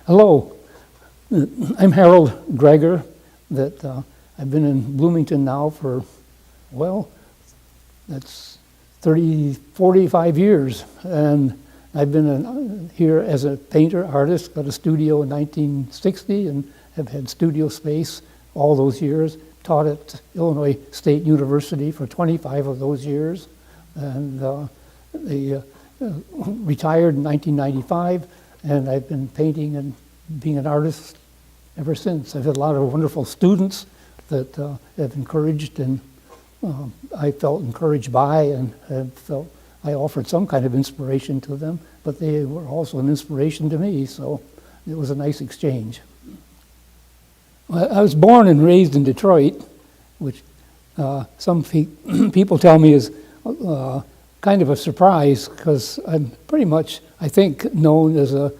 Hello, I'm Harold Gregor. I've been in Bloomington now for, well, that's 45 years. And I've been here as a painter, artist, got a studio in 1960 and have had studio space all those years. Taught at Illinois State University for 25 of those years. And retired in 1995. And I've been painting and being an artist ever since. I've had a lot of wonderful students that have encouraged, and I felt encouraged by, and have felt I offered some kind of inspiration to them, but they were also an inspiration to me, so it was a nice exchange. I was born and raised in Detroit, which some people tell me is kind of a surprise, because I'm pretty much, I think, known as an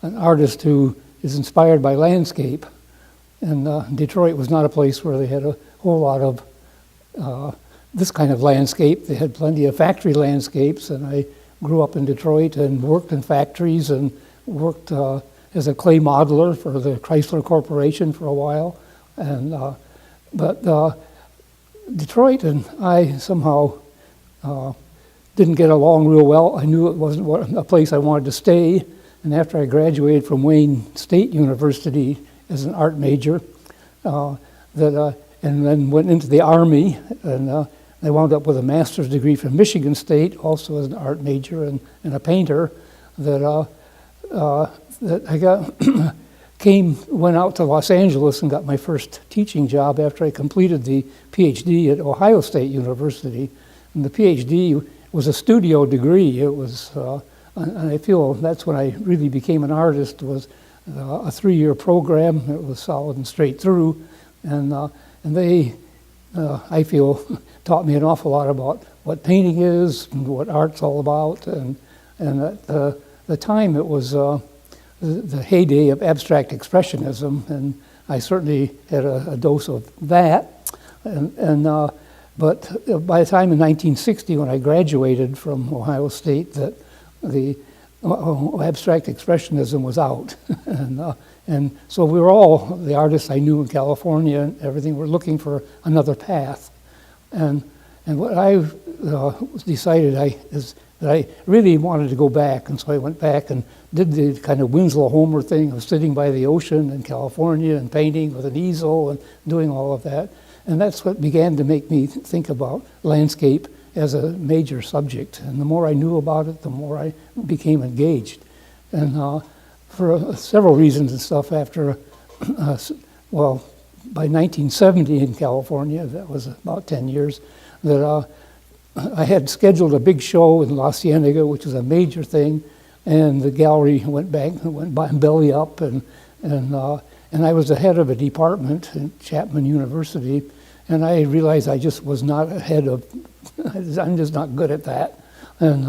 artist who is inspired by landscape. And Detroit was not a place where they had a whole lot of this kind of landscape. They had plenty of factory landscapes, and I grew up in Detroit and worked in factories and worked as a clay modeler for the Chrysler Corporation for a while. But Detroit and I somehow didn't get along real well. I knew it wasn't a place I wanted to stay. And after I graduated from Wayne State University as an art major, and then went into the Army, and I wound up with a master's degree from Michigan State, also as an art major and a painter, that I went out to Los Angeles and got my first teaching job after I completed the PhD at Ohio State University. And the PhD was a studio degree. It was, and I feel that's when I really became an artist, was a 3-year program. It was solid and straight through. And they, I feel, taught me an awful lot about what painting is and what art's all about. And at the time, it was the heyday of abstract expressionism, and I certainly had a dose of that. But by the time in 1960, when I graduated from Ohio State, that the abstract expressionism was out. And so we were all, the artists I knew in California and everything, were looking for another path. And what I decided is that I really wanted to go back, and so I went back and did the kind of Winslow Homer thing of sitting by the ocean in California and painting with an easel and doing all of that. And that's what began to make me think about landscape as a major subject. And the more I knew about it, the more I became engaged. And for several reasons and stuff, after, well, by 1970 in California, that was about 10 years, that I had scheduled a big show in La Cienega, which was a major thing, and the gallery went belly up, and I was the head of a department at Chapman University, and I realized I just was not ahead of, I'm just not good at that. And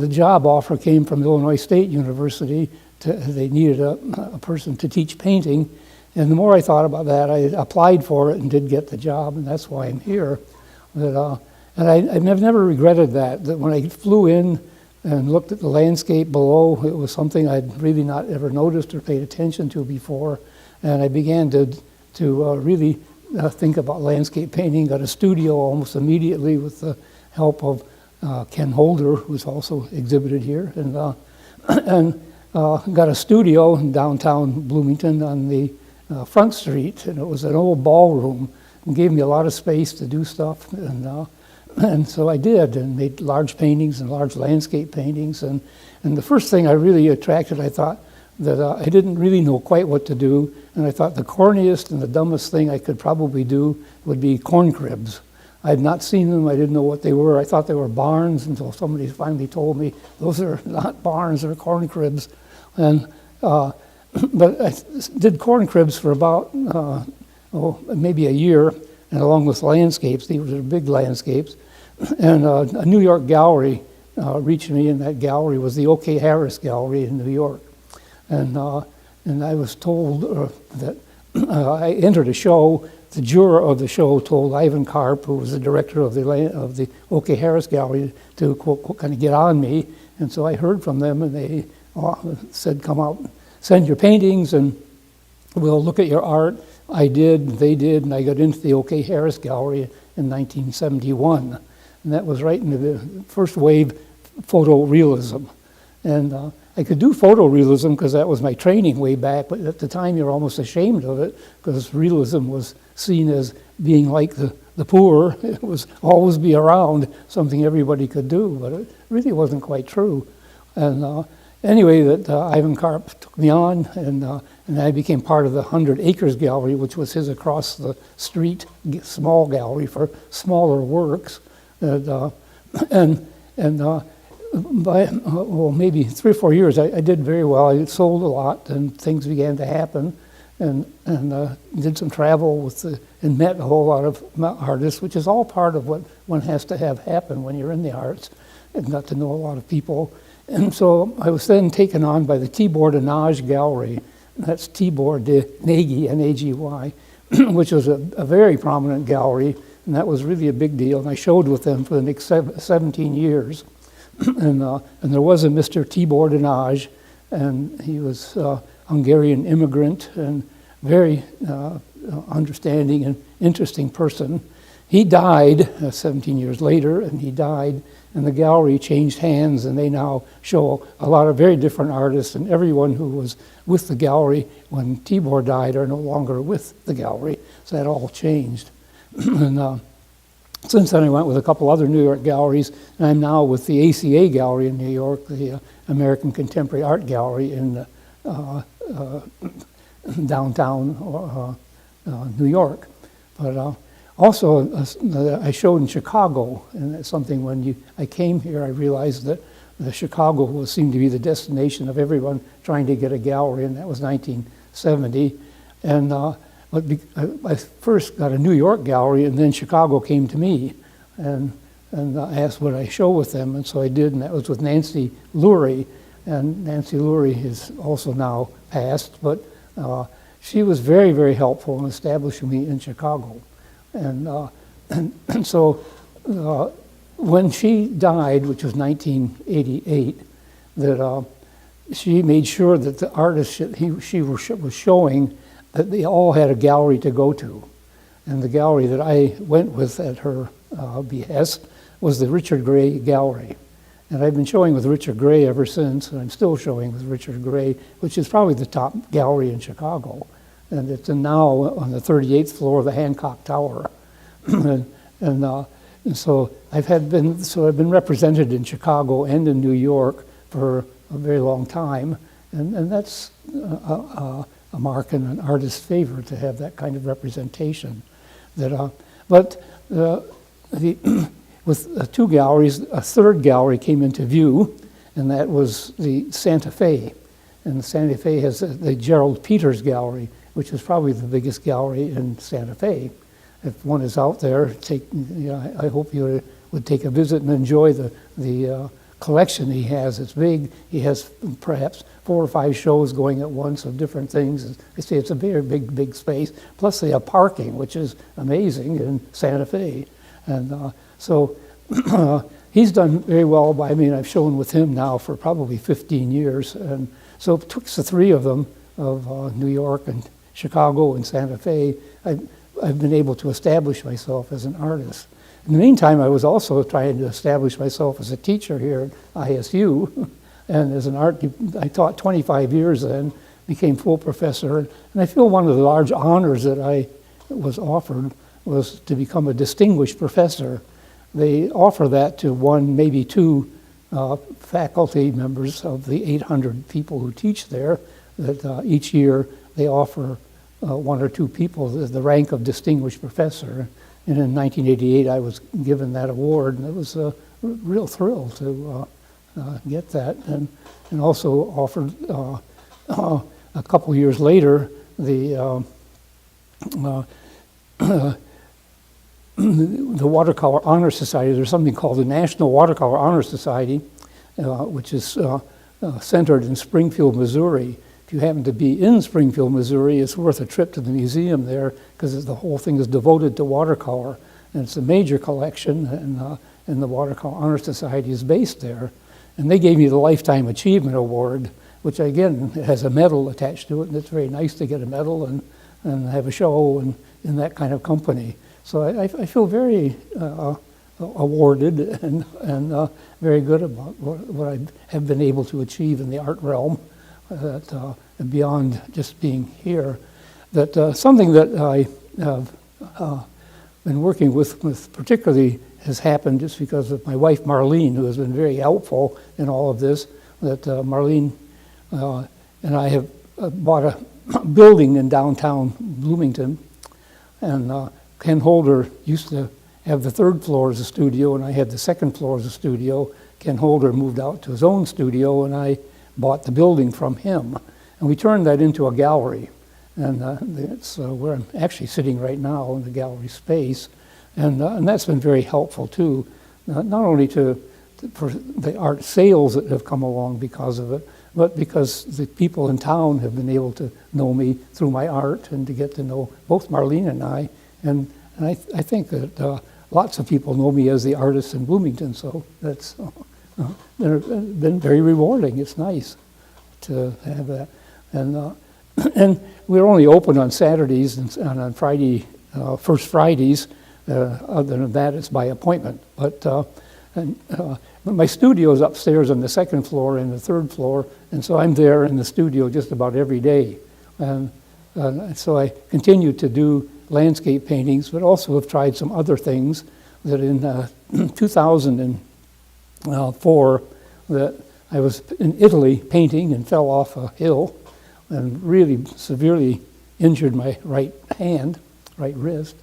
the job offer came from Illinois State University. They needed a person to teach painting, and the more I thought about that, I applied for it and did get the job, and that's why I'm here. And I've never regretted that when I flew in and looked at the landscape below, it was something I'd really not ever noticed or paid attention to before. And I began to really think about landscape painting, got a studio almost immediately with the help of Ken Holder, who's also exhibited here, and got a studio in downtown Bloomington on the Front Street, and it was an old ballroom, and gave me a lot of space to do stuff. And so I did, and made large paintings and large landscape paintings. And the first thing I really attracted, I thought that I didn't really know quite what to do. And I thought the corniest and the dumbest thing I could probably do would be corn cribs. I had not seen them. I didn't know what they were. I thought they were barns until somebody finally told me, those are not barns, they're corn cribs. And but I did corn cribs for about maybe a year, and along with landscapes. These were big landscapes. And a New York gallery reached me, and that gallery was the O.K. Harris Gallery in New York. And I was told that I entered a show. The juror of the show told Ivan Karp, who was the director of the O.K. Harris Gallery, to kind of get on me. And so I heard from them, and said, come out, send your paintings, and we'll look at your art. I did, they did, and I got into the O.K. Harris Gallery in 1971. And that was right in the first wave photorealism. And I could do photorealism because that was my training way back, but at the time you're almost ashamed of it because realism was seen as being like the poor. It was always be around, something everybody could do, but it really wasn't quite true. And anyway, that Ivan Karp took me on, and I became part of the 100 Acres Gallery, which was his across the street small gallery for smaller works. By maybe 3 or 4 years, I did very well. I sold a lot, and things began to happen, and did some travel and met a whole lot of artists, which is all part of what one has to have happen when you're in the arts, and got to know a lot of people. And so I was then taken on by the Tibor de Nagy Gallery. That's Tibor de Nagy, N-A-G-Y, which was a very prominent gallery, and that was really a big deal. And I showed with them for the next 17 years. And there was a Mr. Tibor de Nagy, and he was a Hungarian immigrant and very understanding and interesting person. He died 17 years later, and he died, and the gallery changed hands, and they now show a lot of very different artists, and everyone who was with the gallery when Tibor died are no longer with the gallery, so that all changed. And since then I went with a couple other New York galleries, and I'm now with the ACA Gallery in New York, the American Contemporary Art Gallery in downtown New York. But also, I showed in Chicago, and that's something when I came here, I realized that Chicago seemed to be the destination of everyone trying to get a gallery, and that was 1970. And but I first got a New York gallery, and then Chicago came to me, and I asked would I show with them, and so I did, and that was with Nancy Lurie. And Nancy Lurie is also now passed, but she was very, very helpful in establishing me in Chicago. And so when she died, which was 1988, that she made sure that the artists she was showing, that they all had a gallery to go to. And the gallery that I went with at her behest was the Richard Gray Gallery. And I've been showing with Richard Gray ever since, and I'm still showing with Richard Gray, which is probably the top gallery in Chicago. And it's now on the 38th floor of the Hancock Tower. and so I've been represented in Chicago and in New York for a very long time. And that's a mark in an artist's favor to have that kind of representation. With two galleries, a third gallery came into view, and that was the Santa Fe. And Santa Fe has the Gerald Peters Gallery, which is probably the biggest gallery in Santa Fe. If one is out there, I hope you would take a visit and enjoy the collection he has. It's big. He has perhaps 4 or 5 shows going at once of different things. I say it's a very big space. Plus they have parking, which is amazing in Santa Fe. And so he's done very well. I've shown with him now for probably 15 years. And so it took the 3 of them, of New York and Chicago and Santa Fe, I've been able to establish myself as an artist. In the meantime, I was also trying to establish myself as a teacher here at ISU, and as an art, I taught 25 years then, became full professor, and I feel one of the large honors that I was offered was to become a distinguished professor. They offer that to 1, maybe 2 faculty members of the 800 people who teach there, that each year they offer 1 or 2 people the rank of distinguished professor. And in 1988, I was given that award, and it was a real thrill to get that. And also offered a couple years later the Watercolor Honor Society. There's something called the National Watercolor Honor Society, which is centered in Springfield, Missouri. If you happen to be in Springfield, Missouri, it's worth a trip to the museum there because the whole thing is devoted to watercolor. And it's a major collection, and the Watercolor Honor Society is based there. And they gave me the Lifetime Achievement Award, which again has a medal attached to it, and it's very nice to get a medal and have a show and in that kind of company. So I feel very awarded and very good about what I have been able to achieve in the art realm, that beyond just being here. That something that I have been working with particularly has happened just because of my wife Marlene, who has been very helpful in all of this. That Marlene and I have bought a building in downtown Bloomington, and Ken Holder used to have the third floor as a studio, and I had the second floor as a studio. Ken Holder moved out to his own studio, and I bought the building from him. And we turned that into a gallery. And it's where I'm actually sitting right now in the gallery space. And that's been very helpful too, not only for the art sales that have come along because of it, but because the people in town have been able to know me through my art and to get to know both Marlene and I. And I think that lots of people know me as the artist in Bloomington, so that's been very rewarding. It's nice to have that. And we're only open on Saturdays and on Friday, first Fridays. Other than that, it's by appointment. But my studio is upstairs on the second floor and the third floor, and so I'm there in the studio just about every day. And so I continue to do landscape paintings, but also have tried some other things. That in 2004, that I was in Italy painting and fell off a hill and really severely injured my right wrist.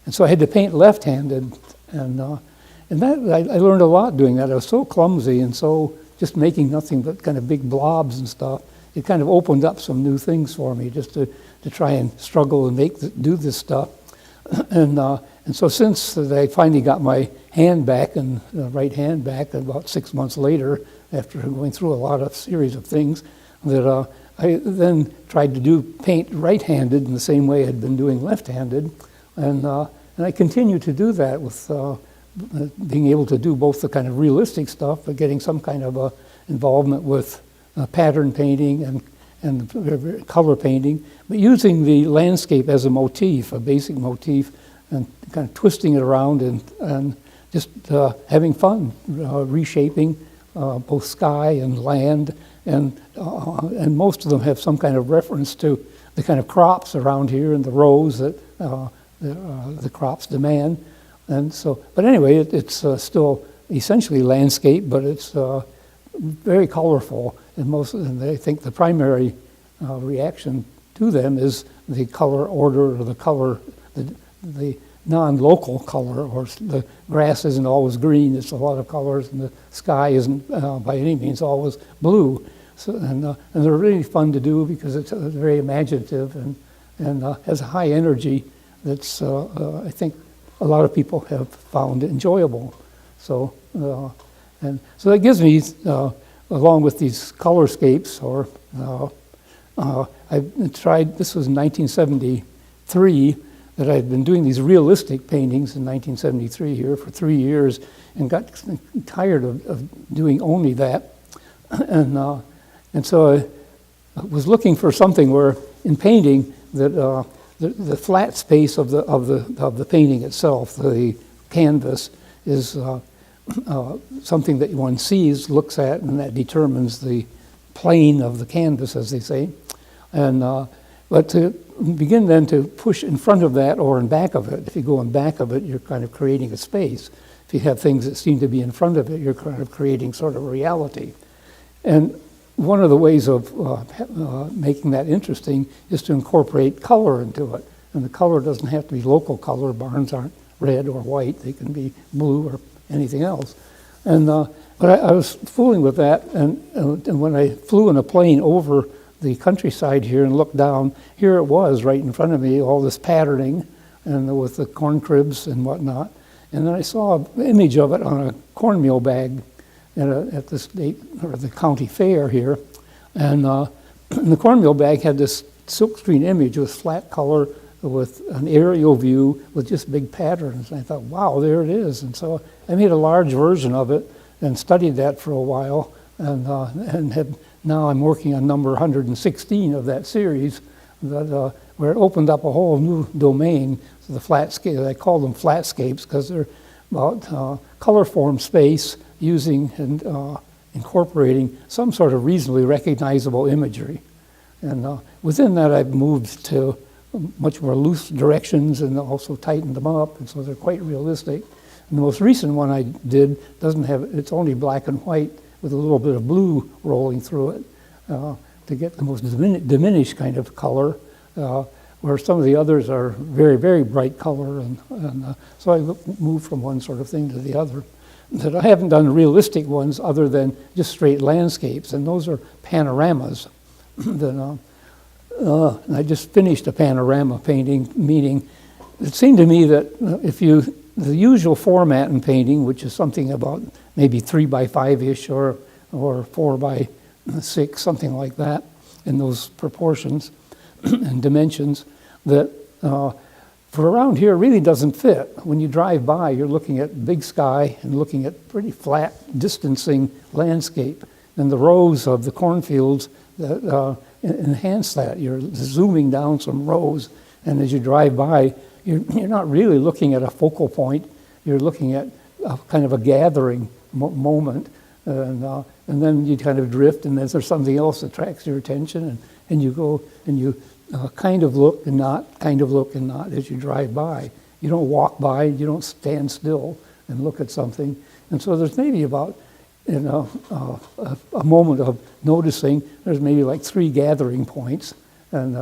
And so I had to paint left-handed, and that I learned a lot doing that. I was so clumsy and so just making nothing but kind of big blobs and stuff. It kind of opened up some new things for me just to try and struggle and do this stuff. And so since I finally got my hand back, and right hand back, about 6 months later, after going through a series of things, that I then tried to paint right-handed in the same way I had been doing left-handed, and I continue to do that with being able to do both the kind of realistic stuff, but getting some kind of involvement with pattern painting and color painting, but using the landscape as a motif, a basic motif, and kind of twisting it around and just having fun, reshaping both sky and land, and most of them have some kind of reference to the kind of crops around here and the rows that the crops demand. And so, but anyway, it's still essentially landscape, but it's very colorful. And I think the primary reaction to them is the color order, or the color, the non-local color, or the grass isn't always green, it's a lot of colors, and the sky isn't by any means always blue. So, and they're really fun to do because it's very imaginative and has a high energy that's, I think, a lot of people have found enjoyable. So, and so that gives me, along with these colorscapes, or I tried, this was in 1973, that I had been doing these realistic paintings in 1973 here for 3 years, and got tired of doing only that. And so I was looking for something where, in painting, that the flat space of the painting itself, the canvas, is something that one sees, looks at, and that determines the plane of the canvas, as they say. And but to begin then to push in front of that or in back of it. If you go in back of it, you're kind of creating a space. If you have things that seem to be in front of it, you're kind of creating sort of a reality. And one of the ways of making that interesting is to incorporate color into it. And the color doesn't have to be local color. Barns aren't red or white. They can be blue or anything else. And but I was fooling with that, and when I flew in a plane over the countryside here and looked down, here it was right in front of me, all this patterning, and with the corn cribs and whatnot. And then I saw an image of it on a cornmeal bag at the state or the county fair here, and the cornmeal bag had this silkscreen image with flat color, with an aerial view with just big patterns. And I thought, wow, there it is. And so I made a large version of it and studied that for a while, and had Now I'm working on number 116 of that series, where it opened up a whole new domain. So the flatscape, I call them flatscapes because they're about color form space using and incorporating some sort of reasonably recognizable imagery. And within that, I've moved to much more loose directions and also tightened them up, and so they're quite realistic. And the most recent one I did doesn't have, it's only black and white with a little bit of blue rolling through it to get the most diminished kind of color, where some of the others are very, very bright color. And so I moved from one sort of thing to the other. But I haven't done realistic ones other than just straight landscapes, and those are panoramas. And I just finished a panorama painting, meaning it seemed to me that the usual format in painting, which is something about maybe 3 by 5-ish or 4 by 6, something like that, in those proportions and dimensions, that for around here really doesn't fit. When you drive by, you're looking at big sky and looking at pretty flat, distancing landscape. And the rows of the cornfields that enhance that. You're zooming down some rows, and as you drive by, you're not really looking at a focal point. You're looking at a kind of a gathering moment, and then you kind of drift, and then there's something else that attracts your attention, and you go and you kind of look and not, kind of look and not as you drive by. You don't walk by, you don't stand still and look at something. And so there's maybe about a moment of noticing. There's maybe like 3 gathering points, and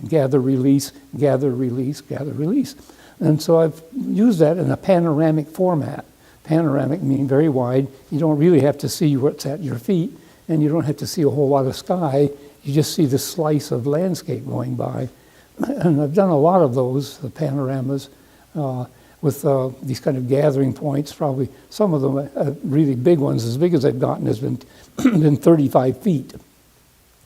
gather, release, gather, release, gather, release. And so I've used that in a panoramic format. Panoramic meaning very wide. You don't really have to see what's at your feet, and you don't have to see a whole lot of sky. You just see the slice of landscape going by. And I've done a lot of those, the panoramas, with these kind of gathering points. Probably some of them, really big ones, as big as I've gotten, has been 35 feet.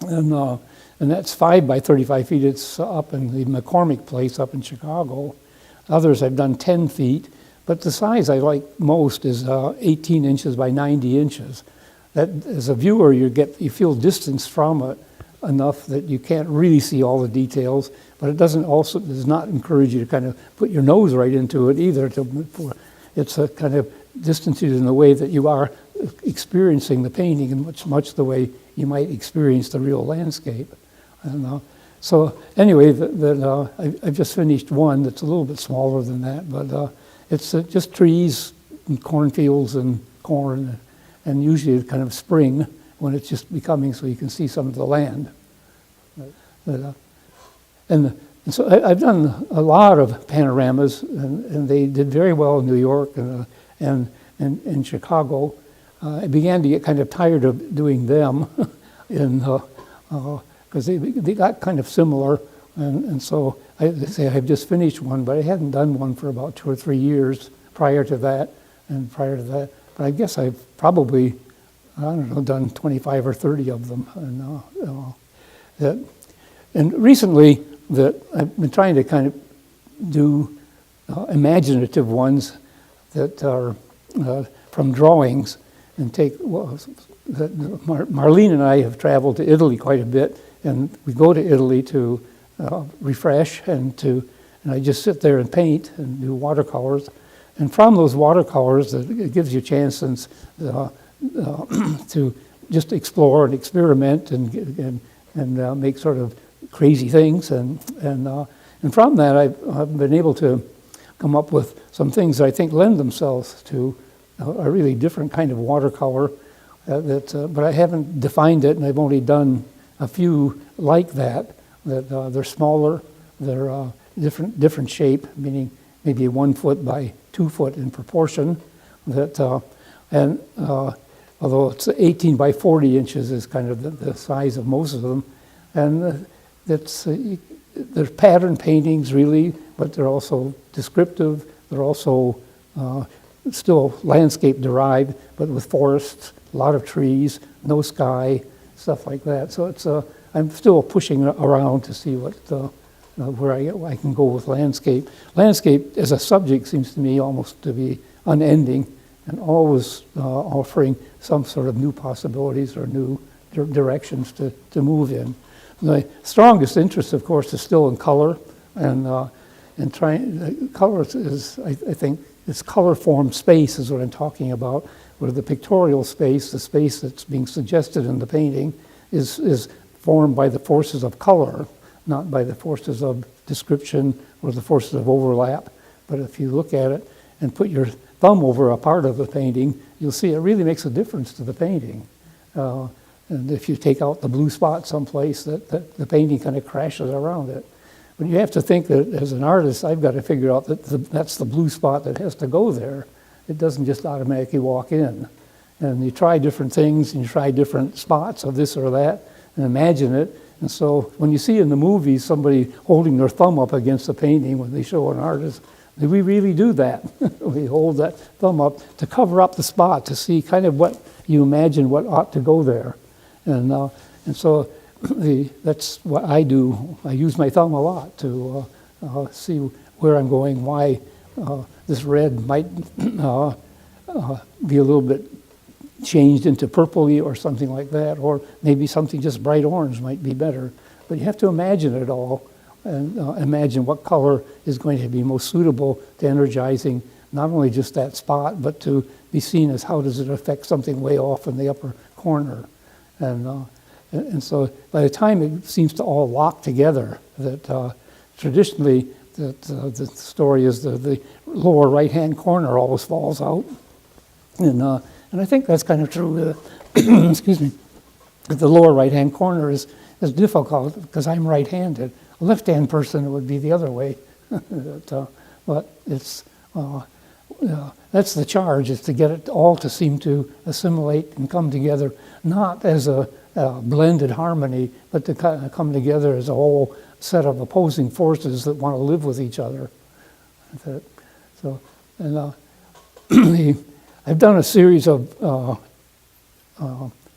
And that's 5 by 35 feet. It's up in the McCormick Place up in Chicago. Others I've done 10 feet. But the size I like most is 18 inches by 90 inches. That, as a viewer, you feel distance from it enough that you can't really see all the details, but it does not encourage you to kind of put your nose right into it either. It's a kind of distance in the way that you are experiencing the painting in much the way you might experience the real landscape. And, so anyway, I've just finished one that's a little bit smaller than that, but it's just trees and cornfields and corn, and usually kind of spring when it's just becoming so you can see some of the land. And so I've done a lot of panoramas, and they did very well in New York and in Chicago. I began to get kind of tired of doing them because they got kind of similar, and so I say I've just finished one, but I hadn't done one for about 2 or 3 years prior to that, But I guess I've probably, I don't know, done 25 or 30 of them. And recently that I've been trying to kind of do imaginative ones that are from drawings and take, Marlene and I have traveled to Italy quite a bit, and we go to Italy to refresh and I just sit there and paint and do watercolors. And from those watercolors, it gives you a chance to just explore and experiment and make sort of crazy things. And from that, I've been able to come up with some things that I think lend themselves to a really different kind of watercolor. But I haven't defined it, and I've only done a few like that. They're smaller, they're different shape, meaning maybe 1 foot by 2 foot in proportion. Although it's 18 by 40 inches is kind of the size of most of them, and they're pattern paintings really, but they're also descriptive. They're also still landscape derived, but with forests, a lot of trees, no sky, stuff like that. So it's I'm still pushing around to see where I can go with landscape. Landscape as a subject seems to me almost to be unending and always offering some sort of new possibilities or new directions to move in. The strongest interest, of course, is still in color, and trying color is I think it's color form space is what I'm talking about, where the pictorial space, the space that's being suggested in the painting, is formed by the forces of color, not by the forces of description or the forces of overlap. But if you look at it and put your thumb over a part of the painting, you'll see it really makes a difference to the painting. And if you take out the blue spot someplace, that the painting kind of crashes around it. But you have to think that as an artist, I've got to figure out that that's the blue spot that has to go there. It doesn't just automatically walk in. And you try different things, and you try different spots of this or that, and imagine it. And so when you see in the movies somebody holding their thumb up against a painting when they show an artist, we really do that. We hold that thumb up to cover up the spot, to see kind of what you imagine what ought to go there. And so that's what I do. I use my thumb a lot to see where I'm going, why this red might be a little bit changed into purpley or something like that, or maybe something just bright orange might be better. But you have to imagine it all, and imagine what color is going to be most suitable to energizing not only just that spot, but to be seen as how does it affect something way off in the upper corner. And so by the time it seems to all lock together, that traditionally the story is the lower right-hand corner always falls out. And I think that's kind of true. Excuse me. The lower right-hand corner is difficult because I'm right-handed. A left-hand person, it would be the other way. But it's that's the charge, is to get it all to seem to assimilate and come together, not as a blended harmony, but to kind of come together as a whole set of opposing forces that want to live with each other. I've done a series of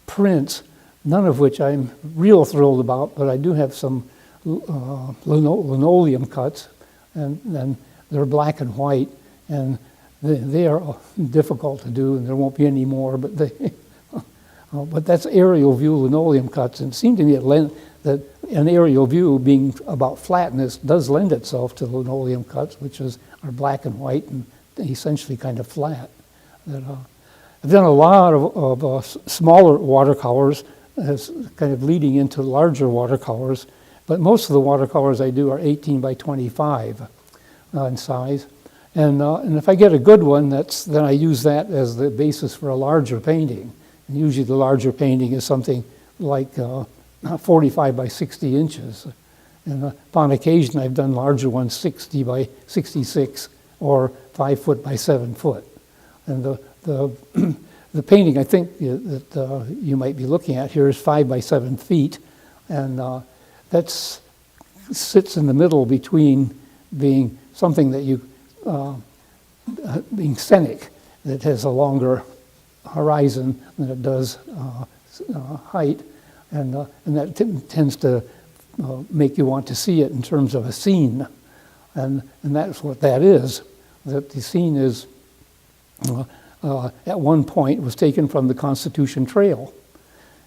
prints, none of which I'm real thrilled about, but I do have some linoleum cuts, and they're black and white, and they are difficult to do, and there won't be any more, but but that's aerial view linoleum cuts, and it seemed to me that an aerial view being about flatness does lend itself to linoleum cuts, which are black and white and essentially kind of flat. I've done a lot of smaller watercolors, as kind of leading into larger watercolors, but most of the watercolors I do are 18 by 25 in size. And if I get a good one, then I use that as the basis for a larger painting. And usually the larger painting is something like 45 by 60 inches. And upon occasion, I've done larger ones, 60 by 66 or 5 foot by 7 foot. And the painting I think that you might be looking at here is 5 by 7 feet, and that sits in the middle between being something that you being scenic, that has a longer horizon than it does height, and that tends to make you want to see it in terms of a scene, and that's what that is. That the scene is at one point was taken from the Constitution Trail.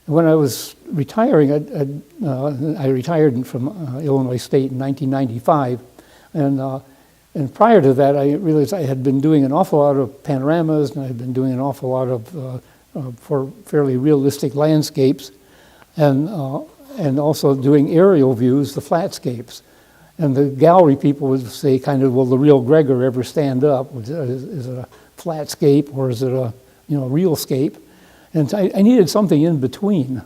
When I was retiring, I retired from Illinois State in 1995, and prior to that, I realized I had been doing an awful lot of panoramas, and I had been doing an awful lot of for fairly realistic landscapes, and also doing aerial views, the flatscapes. And the gallery people would say, kind of, will the real Gregor ever stand up? Is it a flatscape, or is it a real scape? And I needed something in between.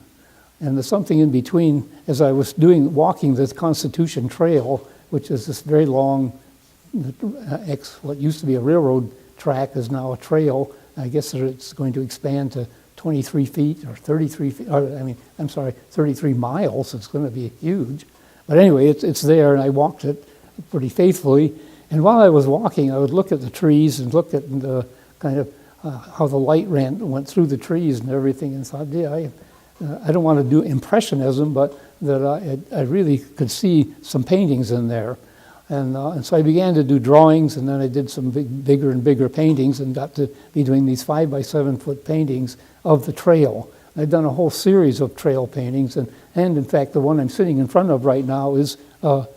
And the something in between, as I was walking the Constitution Trail, which is this very long, what used to be a railroad track is now a trail. I guess it's going to expand to 23 feet or 33 feet. 33 miles. It's going to be huge. But anyway, it's there, and I walked it pretty faithfully. And while I was walking, I would look at the trees and look at the kind of how the light went through the trees and everything, and thought, I don't want to do impressionism, but that I really could see some paintings in there. And so I began to do drawings, and then I did some bigger and bigger paintings, and got to be doing these 5 by 7 foot paintings of the trail. I've done a whole series of trail paintings, and in fact, the one I'm sitting in front of right now is a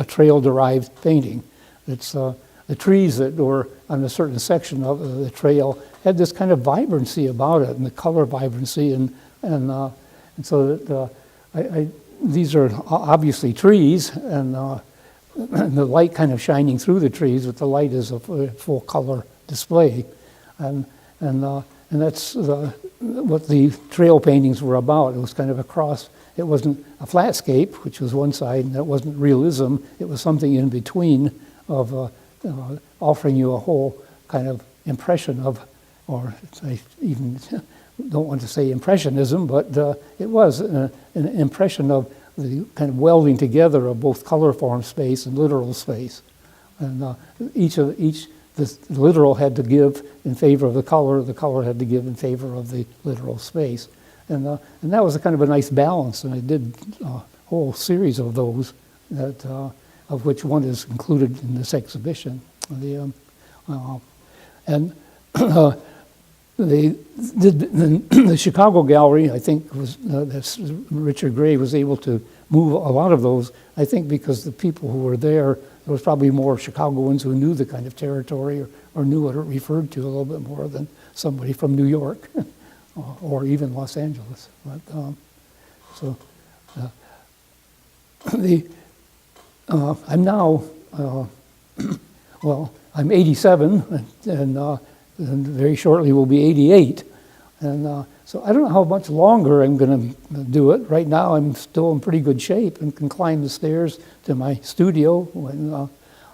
trail-derived painting. It's the trees that were on a certain section of the trail had this kind of vibrancy about it, and the color vibrancy, and so that these are obviously trees, and the light kind of shining through the trees, but the light is a full color display, and that's what the trail paintings were about. It was kind of a cross. It wasn't a flatscape, which was one side, and it wasn't realism. It was something in between of offering you a whole kind of impression of, or I even don't want to say impressionism, but it was an impression of the kind of welding together of both color form space and literal space. And the literal had to give in favor of the color had to give in favor of the literal space. And that was a kind of a nice balance, and I did a whole series of those, that, of which one is included in this exhibition. The Chicago Gallery, I think, Richard Gray was able to move a lot of those, I think because the people who were there was probably more Chicagoans who knew the kind of territory or knew what it referred to a little bit more than somebody from New York or even Los Angeles. But, I'm now, well, I'm 87, and very shortly will be 88. And so I don't know how much longer I'm going to do it. Right now I'm still in pretty good shape and can climb the stairs to my studio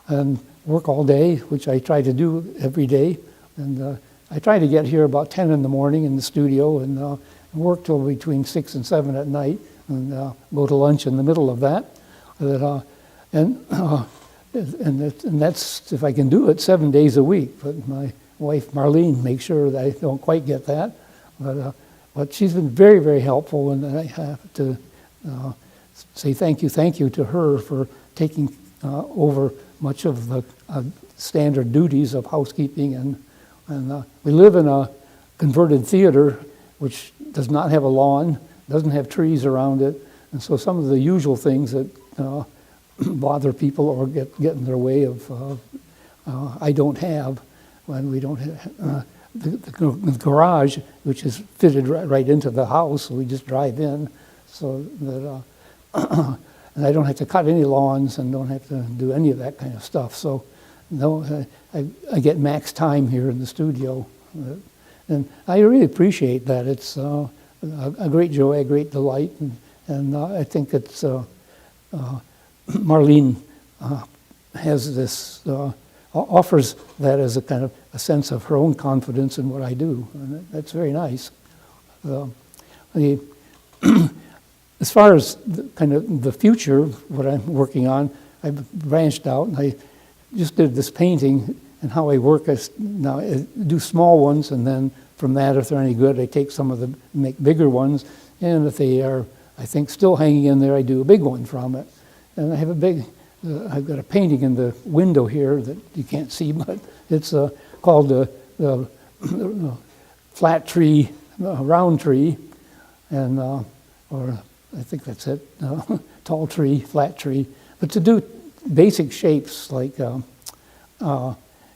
and work all day, which I try to do every day. And I try to get here about 10 in the morning in the studio and work till between 6 and 7 at night, and go to lunch in the middle of that. And that's, if I can do it, 7 days a week. But my wife Marlene makes sure that I don't quite get that. But she's been very, very helpful, and I have to say thank you to her for taking over much of the standard duties of housekeeping. And we live in a converted theater, which does not have a lawn, doesn't have trees around it, and so some of the usual things that bother people or get in their way of I don't have, when we don't have the garage, which is fitted right into the house, so we just drive in, so that and I don't have to cut any lawns and don't have to do any of that kind of stuff. So no, I get max time here in the studio, and I really appreciate that. It's a great joy, a great delight, and I think it's Marlene has this, offers that as a kind of a sense of her own confidence in what I do, and that's very nice. As far as kind of the future, what I'm working on, I've branched out, and I just did this painting, and how I work is now I do small ones, and then from that, if they're any good, I take some of them, make bigger ones, and if they are, I think, still hanging in there, I do a big one from it. And I have a big, I've got a painting in the window here that you can't see, but it's called the flat tree, round tree, and or I think that's it, tall tree, flat tree. But to do basic shapes like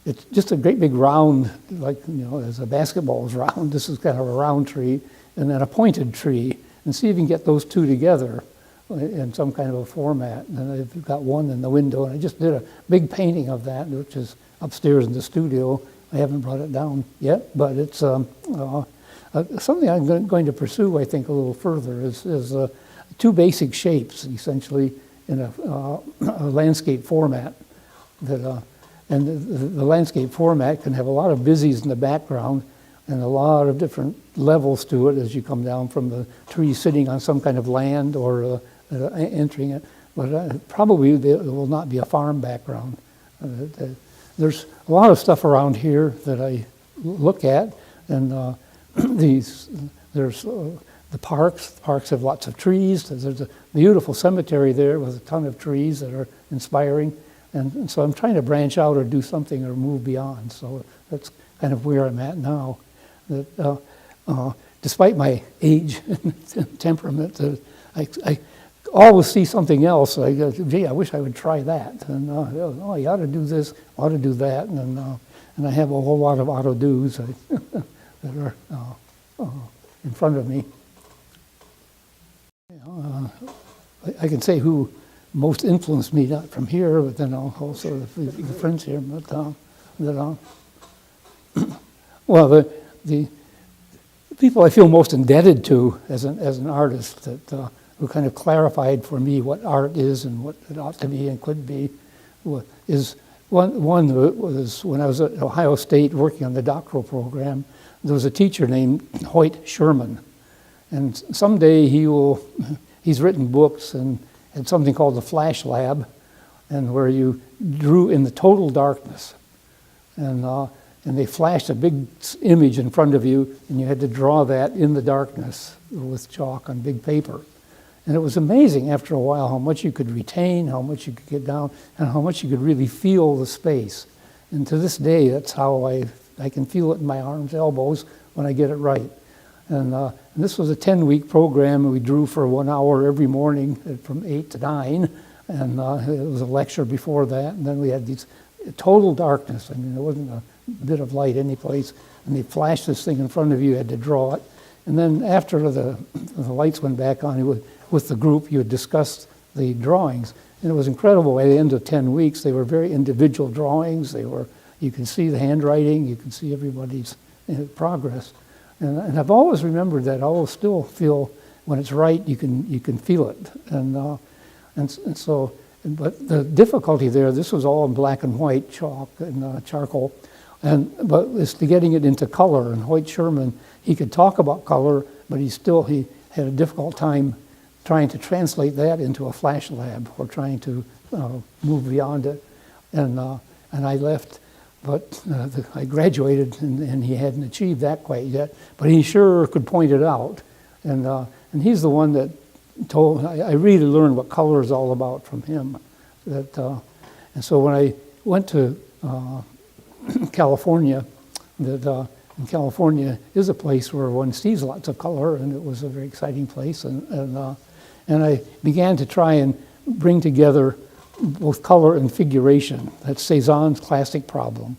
it's just a great big round, like, you know, as a basketball is round. This is kind of a round tree, and then a pointed tree, and see if you can get those two together in some kind of a format. And I've got one in the window, and I just did a big painting of that, which is upstairs in the studio. I haven't brought it down yet, but it's something I'm going to pursue, I think, a little further, is two basic shapes, essentially, in a landscape format. That and the landscape format can have a lot of busies in the background and a lot of different levels to it as you come down from the tree sitting on some kind of land or entering it. But probably there will not be a farm background. There's a lot of stuff around here that I look at, and there's the parks. The parks have lots of trees. There's a beautiful cemetery there with a ton of trees that are inspiring. And so I'm trying to branch out or do something or move beyond. So that's kind of where I'm at now. That despite my age and temperament, I always see something else. I go, gee, I wish I would try that. And oh, you ought to do this, ought to do that. And I have a whole lot of ought to do's that are in front of me. I can say who most influenced me, not from here, but then also the friends here. But well, the people I feel most indebted to as an artist that who kind of clarified for me what art is and what it ought to be and could be is one was when I was at Ohio State working on the doctoral program. There was a teacher named Hoyt Sherman, and someday he's written books and had something called the Flash Lab, and where you drew in the total darkness, and they flashed a big image in front of you, and you had to draw that in the darkness with chalk on big paper. And it was amazing after a while how much you could retain, how much you could get down, and how much you could really feel the space. And to this day, that's how I can feel it in my arms, elbows when I get it right. And this was a 10-week program, and we drew for 1 hour every morning from 8 to 9. And it was a lecture before that. And then we had these total darkness. I mean, there wasn't a bit of light any place. And they flashed this thing in front of you, you had to draw it. And then after the lights went back on, with the group, you would discuss the drawings. And it was incredible. By the end of 10 weeks, they were very individual drawings. You could see the handwriting, you could see everybody's progress. And I've always remembered that. I always still feel when it's right, you can feel it. And so, but the difficulty there, this was all in black and white chalk and charcoal, but it's to getting it into color. And Hoyt Sherman, he could talk about color, but he had a difficult time trying to translate that into a flash lab or trying to move beyond it. And I left. But I graduated, and he hadn't achieved that quite yet. But he sure could point it out, and he's the one that told. I really learned what color is all about from him. And so when I went to California, and California is a place where one sees lots of color, and it was a very exciting place. And I began to try and bring together both color and figuration. That's Cézanne's classic problem.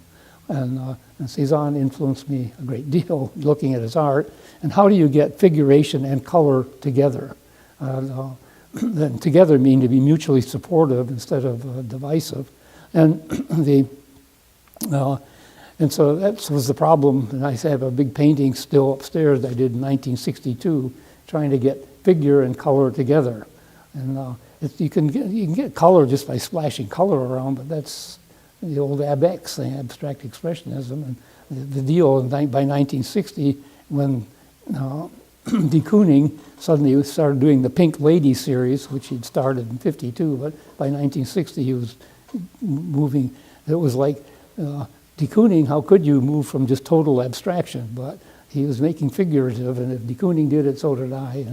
And Cézanne influenced me a great deal looking at his art. And how do you get figuration and color together? Then together mean to be mutually supportive instead of divisive. And so that was the problem. And I have a big painting still upstairs that I did in 1962, trying to get figure and color together. And you can get color just by splashing color around, but that's the old ABEX thing, abstract expressionism. And the deal by 1960, when de Kooning suddenly started doing the Pink Lady series, which he'd started in '52, but by 1960 he was moving. It was like de Kooning, how could you move from just total abstraction? But he was making figurative, and if de Kooning did it, so did I.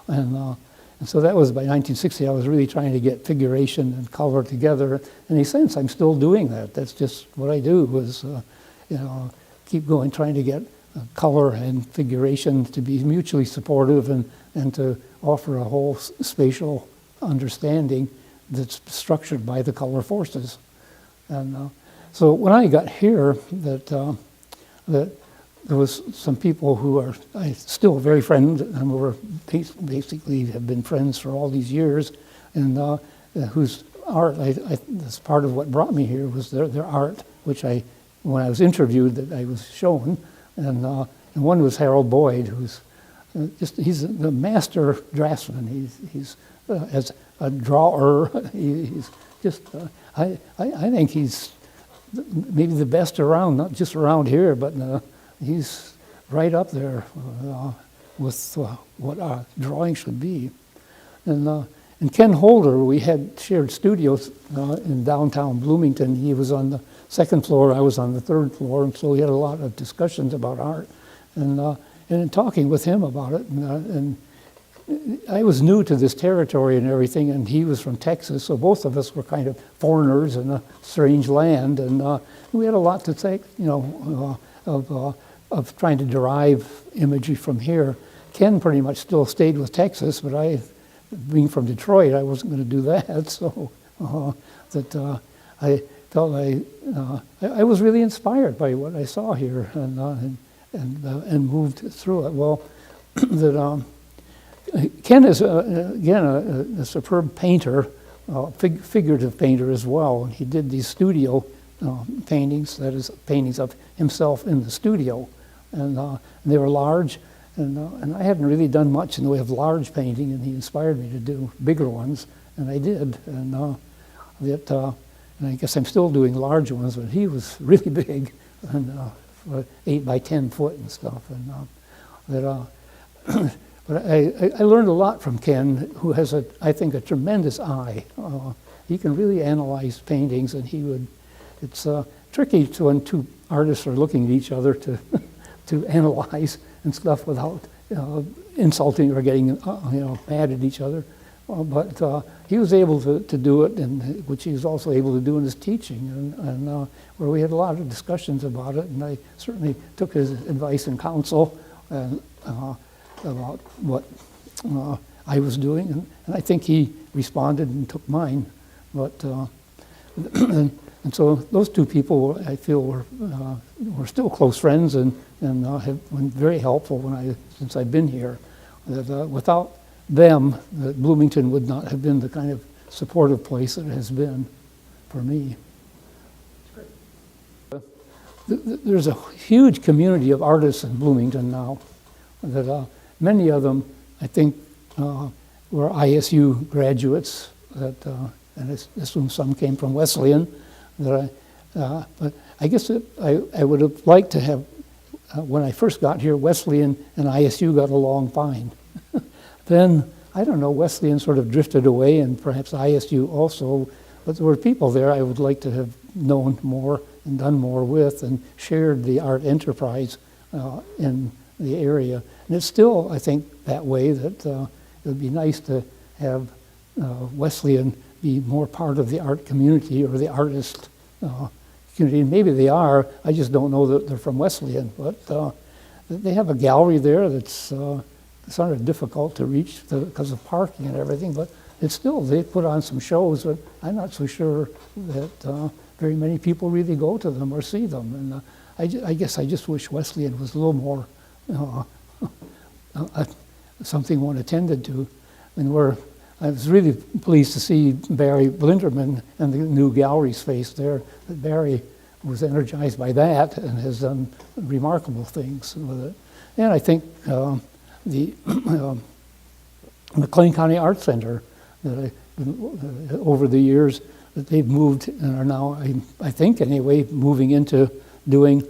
And so that was by 1960, I was really trying to get figuration and color together. In a sense, I'm still doing that. That's just what I do, was keep going, trying to get color and figuration to be mutually supportive and to offer a whole spatial understanding that's structured by the color forces. And so when I got here, that there was some people who are still very friends, and were basically have been friends for all these years, and whose art, that's part of what brought me here, was their art, which when I was interviewed, that I was shown, and one was Harold Boyd, who's he's the master draftsman. He's as a drawer, he's just, I think he's maybe the best around, not just around here, but he's right up there with what our drawing should be. And Ken Holder, we had shared studios in downtown Bloomington. He was on the second floor, I was on the third floor, and so we had a lot of discussions about art. And in talking with him about it, and I was new to this territory and everything, and he was from Texas, so both of us were kind of foreigners in a strange land, and we had a lot to say, of of trying to derive imagery from here. Ken pretty much still stayed with Texas, but I, being from Detroit, I wasn't going to do that. So I felt I was really inspired by what I saw here, and moved through it. Well, Ken is again a superb painter, figurative painter as well. He did these studio paintings, that is, paintings of himself in the studio, and they were large. And I hadn't really done much in the way of large painting, and he inspired me to do bigger ones, and I did. And I guess I'm still doing large ones, but he was really big, and 8 by 10 foot and stuff. And but I learned a lot from Ken, who has I think a tremendous eye. He can really analyze paintings, and it's tricky when two artists are looking at each other to analyze and stuff without insulting or getting mad at each other. But he was able to do it, and which he was also able to do in his teaching, and where we had a lot of discussions about it, and I certainly took his advice and counsel about what I was doing, and I think he responded and took mine. But and so those two people, I feel, were still close friends, and have been very helpful since I've been here. That without them, that Bloomington would not have been the kind of supportive place that it has been for me. There's a huge community of artists in Bloomington now. That many of them, I think, were ISU graduates. And I assume some came from Wesleyan. But I guess I would have liked to have, when I first got here, Wesleyan and ISU got along fine. Then, I don't know, Wesleyan sort of drifted away, and perhaps ISU also, but there were people there I would like to have known more and done more with, and shared the art enterprise in the area. And it's still, I think, that way, that it would be nice to have Wesleyan be more part of the art community, or the artist community. And maybe they are, I just don't know that they're from Wesleyan, but they have a gallery there that's sort of difficult to reach because of parking and everything, but it's still, they put on some shows, but I'm not so sure that very many people really go to them or see them. And I guess I just wish Wesleyan was a little more something one attended to. And I was really pleased to see Barry Blinderman and the new gallery space there. Barry was energized by that and has done remarkable things with it. And I think the McLean County Art Center, that over the years, that they've moved and are now, I think anyway, moving into doing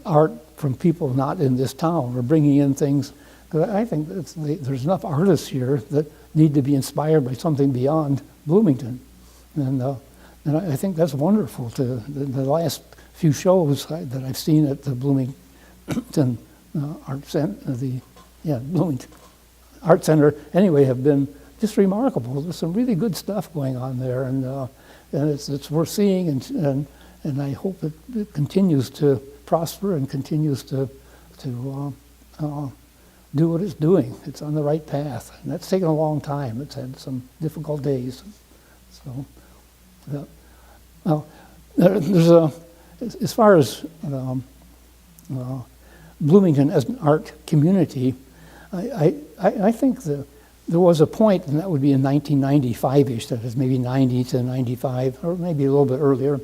art from people not in this town, or bringing in things. Because I think there's enough artists here that need to be inspired by something beyond Bloomington. And I think that's wonderful. The last few shows that I've seen at the Bloomington Art Center, Bloomington Art Center anyway, have been just remarkable. There's some really good stuff going on there, and it's worth seeing, and I hope it continues to prosper and continues to do what it's doing. It's on the right path, and that's taken a long time. It's had some difficult days. So, there's as far as Bloomington as an art community, I think there was a point, and that would be in 1995-ish, that is maybe 90 to 95, or maybe a little bit earlier,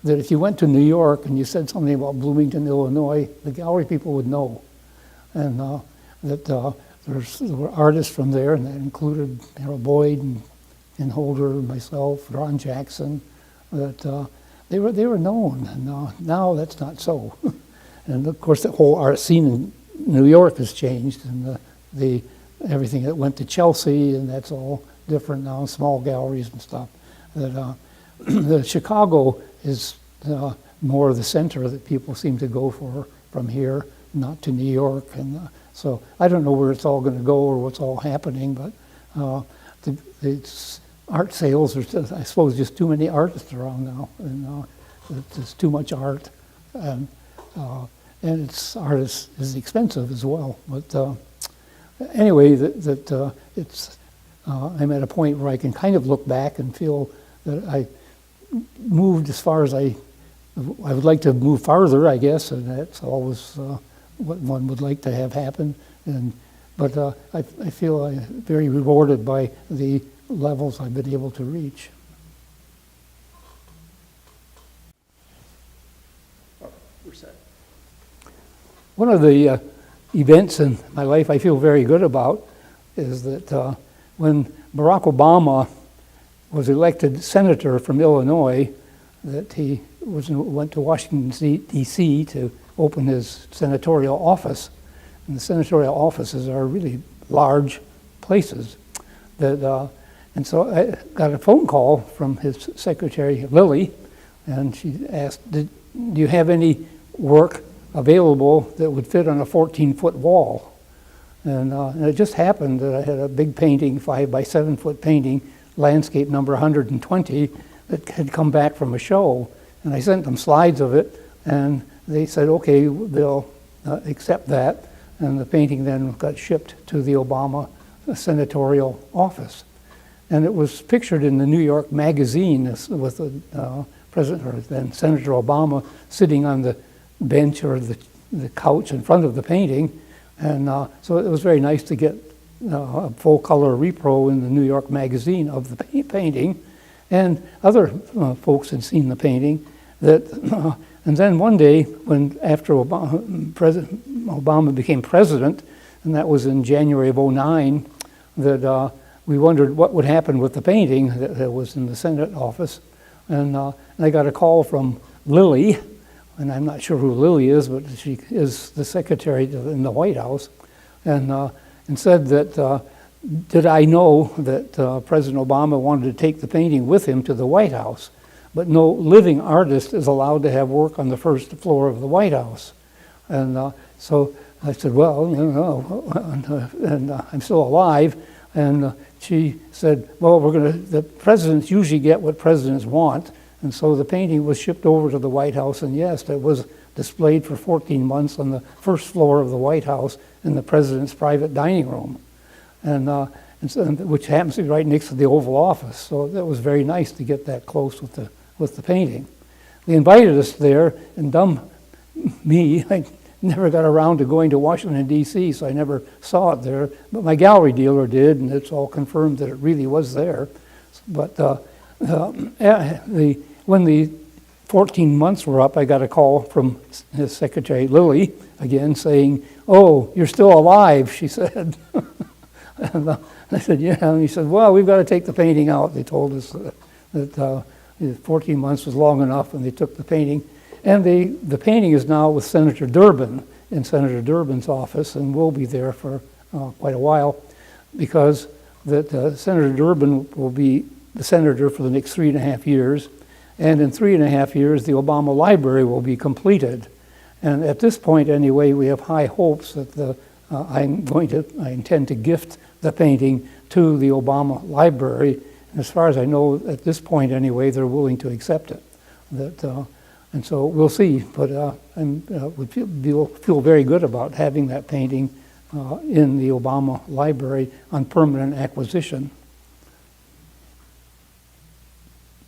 that if you went to New York and you said something about Bloomington, Illinois, the gallery people would know. And that there were artists from there, and that included Harold Boyd and Holder, and myself, Ron Jackson, that they were known, and now that's not so. And of course, the whole art scene in New York has changed, and everything that went to Chelsea, and that's all different now, small galleries and stuff. That the Chicago is more the center that people seem to go for from here, not to New York, and so I don't know where it's all going to go or what's all happening, but the art sales are, I suppose, just too many artists around now, and there's too much art, and and its art is expensive as well. But anyway, I'm at a point where I can kind of look back and feel that I moved as far as I would like to move farther, I guess, and that's always what one would like to have happen. But I feel I'm very rewarded by the levels I've been able to reach. We're set. One of the events in my life I feel very good about is that when Barack Obama was elected senator from Illinois, that he went to Washington, D.C. to open his senatorial office. And the senatorial offices are really large places. And so I got a phone call from his secretary, Lily, and she asked, do you have any work available that would fit on a 14-foot wall? And it just happened that I had a big painting, 5 by 7 foot painting, landscape number 120, that had come back from a show. And I sent them slides of it, and they said, okay, they'll accept that. And the painting then got shipped to the Obama senatorial office. And it was pictured in the New York Magazine with the President, or then Senator Obama, sitting on the bench or the couch in front of the painting. And so it was very nice to get a full color repro in the New York Magazine of the painting. And other folks had seen the painting. And then one day, after President Obama became president, and that was in January of '09, that we wondered what would happen with the painting that was in the Senate office. And I got a call from Lily, and I'm not sure who Lily is, but she is the secretary in the White House, and said that did I know that President Obama wanted to take the painting with him to the White House, but no living artist is allowed to have work on the first floor of the White House. And so I said, well, you know, and I'm still alive. And she said, well, the presidents usually get what presidents want. And so the painting was shipped over to the White House, and yes, it was displayed for 14 months on the first floor of the White House in the president's private dining room, which happens to be right next to the Oval Office. So that was very nice to get that close with the painting. They invited us there, and dumb me, I never got around to going to Washington, D.C., so I never saw it there. But my gallery dealer did, and it's all confirmed that it really was there. But when the 14 months were up, I got a call from his secretary, Lily, again, saying, oh, you're still alive, she said. And I said, yeah. And he said, well, we've got to take the painting out. They told us that 14 months was long enough, and they took the painting. And the painting is now with Senator Durbin in Senator Durbin's office, and will be there for quite a while, because Senator Durbin will be the senator for the next 3.5 years. And in 3.5 years, the Obama Library will be completed. And at this point, anyway, we have high hopes that I intend to gift the painting to the Obama Library. And as far as I know, at this point, anyway, they're willing to accept it. And so we'll see. But I would feel very good about having that painting in the Obama Library on permanent acquisition.